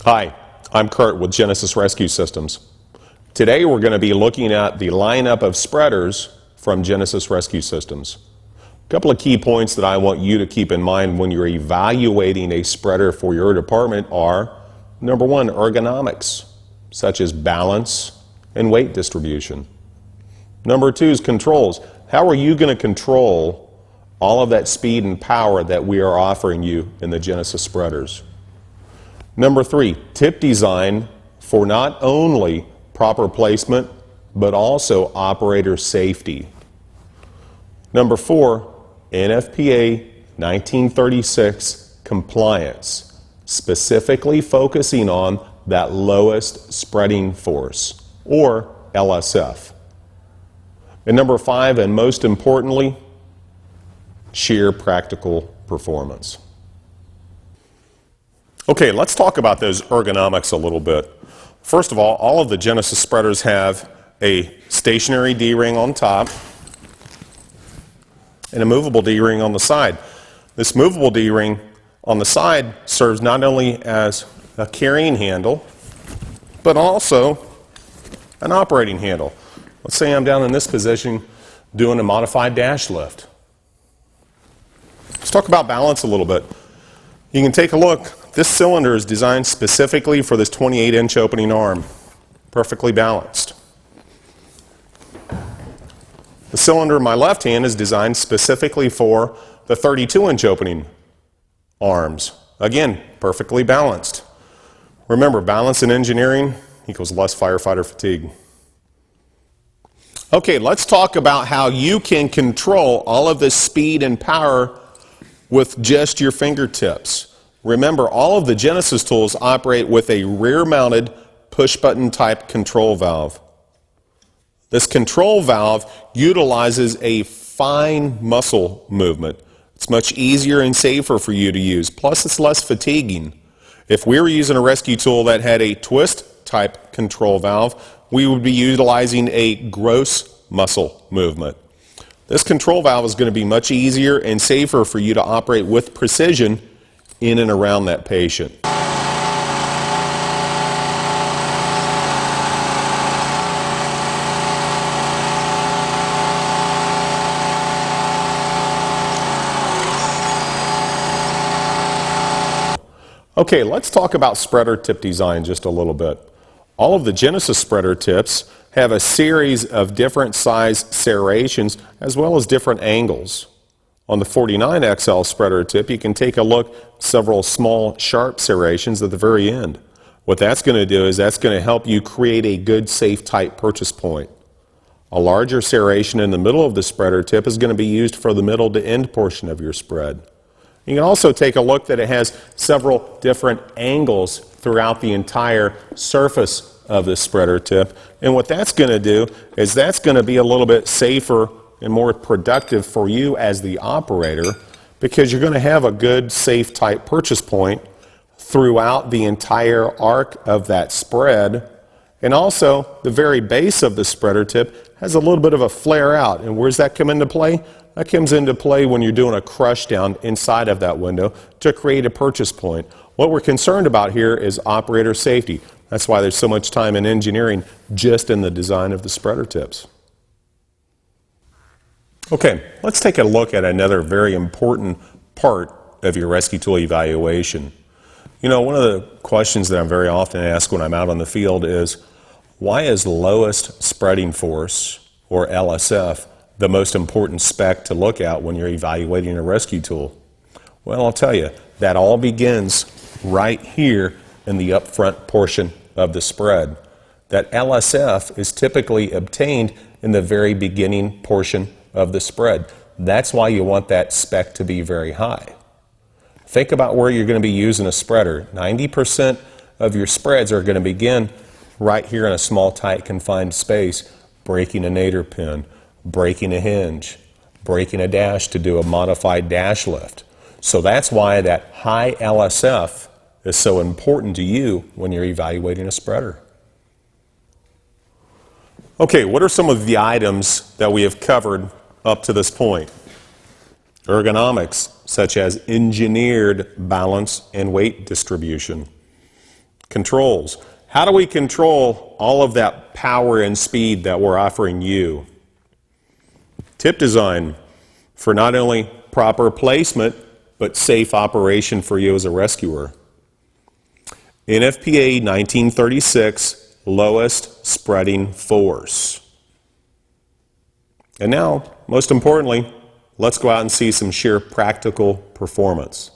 Hi, I'm Kurt with Genesis Rescue Systems. Today we're going to be looking at the lineup of spreaders from Genesis Rescue Systems. A couple of key points that I want you to keep in mind when you're evaluating a spreader for your department are, number one, ergonomics, such as balance and weight distribution. Number two is controls. How are you going to control all of that speed and power that we are offering you in the Genesis spreaders? Number three, tip design for not only proper placement, but also operator safety. Number four, NFPA 1936 compliance, specifically focusing on that lowest spreading force, or LSF. And number five, and most importantly, sheer practical performance. Okay, let's talk about those ergonomics a little bit. First of all of the Genesis spreaders have a stationary D-ring on top and a movable D-ring on the side. This movable D-ring on the side serves not only as a carrying handle, but also an operating handle. Let's say I'm down in this position doing a modified dash lift. Let's talk about balance a little bit. You can take a look. This cylinder is designed specifically for this 28-inch opening arm, perfectly balanced. The cylinder in my left hand is designed specifically for the 32-inch opening arms. Again, perfectly balanced. Remember, balance in engineering equals less firefighter fatigue. Okay, let's talk about how you can control all of this speed and power with just your fingertips. Remember, all of the Genesis tools operate with a rear-mounted push-button type control valve. This control valve utilizes a fine muscle movement. It's much easier and safer for you to use, plus it's less fatiguing. If we were using a rescue tool that had a twist type control valve, we would be utilizing a gross muscle movement. This control valve is going to be much easier and safer for you to operate with precision in and around that patient. Okay, let's talk about spreader tip design just a little bit. All of the Genesis spreader tips have a series of different size serrations as well as different angles. On the 49XL spreader tip, you can take a look at several small sharp serrations at the very end. What that's going to do is that's going to help you create a good, safe, tight purchase point. A larger serration in the middle of the spreader tip is going to be used for the middle to end portion of your spread. You can also take a look that it has several different angles throughout the entire surface of the spreader tip. And what that's going to do is that's going to be a little bit safer and more productive for you as the operator, because you're going to have a good, safe, tight purchase point throughout the entire arc of that spread. And also, the very base of the spreader tip has a little bit of a flare out. And where's that come into play? That comes into play when you're doing a crush down inside of that window to create a purchase point. What we're concerned about here is operator safety. That's why there's so much time in engineering just in the design of the spreader tips. Okay, let's take a look at another very important part of your rescue tool evaluation. You know, one of the questions that I'm very often asked when I'm out on the field is, why is lowest spreading force, or LSF, the most important spec to look at when you're evaluating a rescue tool? Well, I'll tell you, that all begins right here in the upfront portion of the spread. That LSF is typically obtained in the very beginning portion of the spread. That's why you want that spec to be very high. Think about where you're going to be using a spreader. 90% of your spreads are going to begin right here in a small, tight, confined space, breaking a nadir pin, breaking a hinge, breaking a dash to do a modified dash lift. So that's why that high LSF is so important to you when you're evaluating a spreader. Okay, what are some of the items that we have covered up to this point? Ergonomics, such as engineered balance and weight distribution. Controls. How do we control all of that power and speed that we're offering you? Tip design for not only proper placement, but safe operation for you as a rescuer. NFPA 1936, lowest spreading force. And now, most importantly, let's go out and see some sheer practical performance.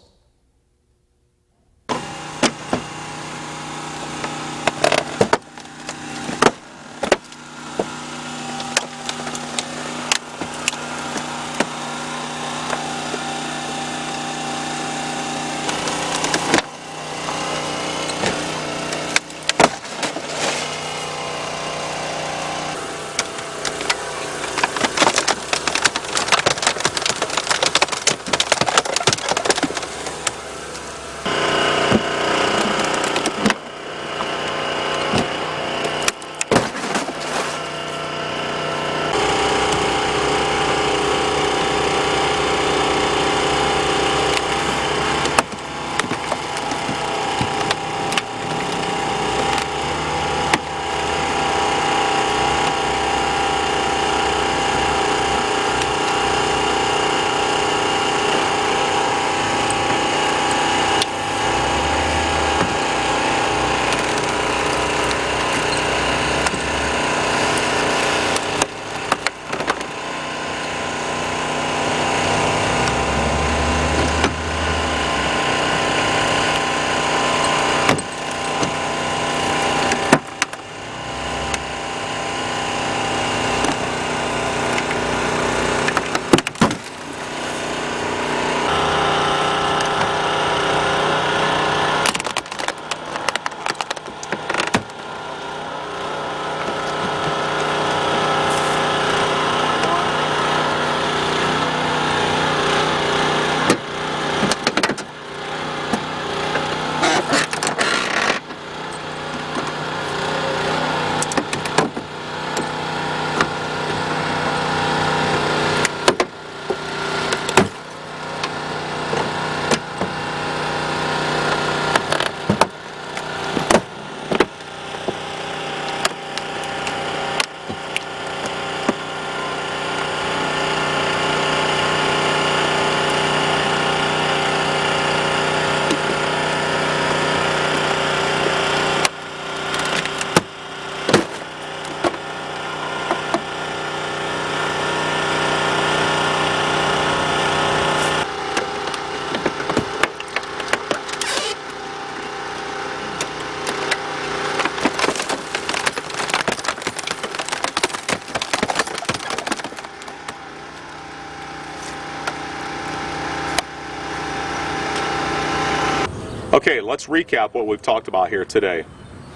Okay, let's recap what we've talked about here today.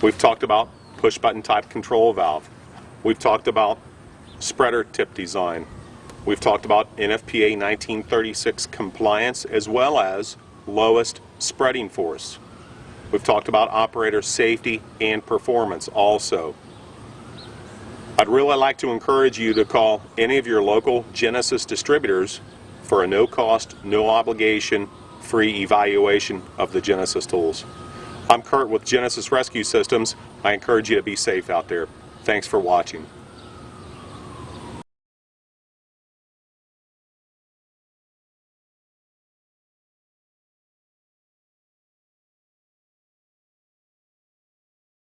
We've talked about push button type control valve. We've talked about spreader tip design. We've talked about NFPA 1936 compliance as well as lowest spreading force. We've talked about operator safety and performance also. I'd really like to encourage you to call any of your local Genesis distributors for a no-cost, no-obligation, free evaluation of the Genesis tools. I'm Kurt with Genesis Rescue Systems. I encourage you to be safe out there. Thanks for watching.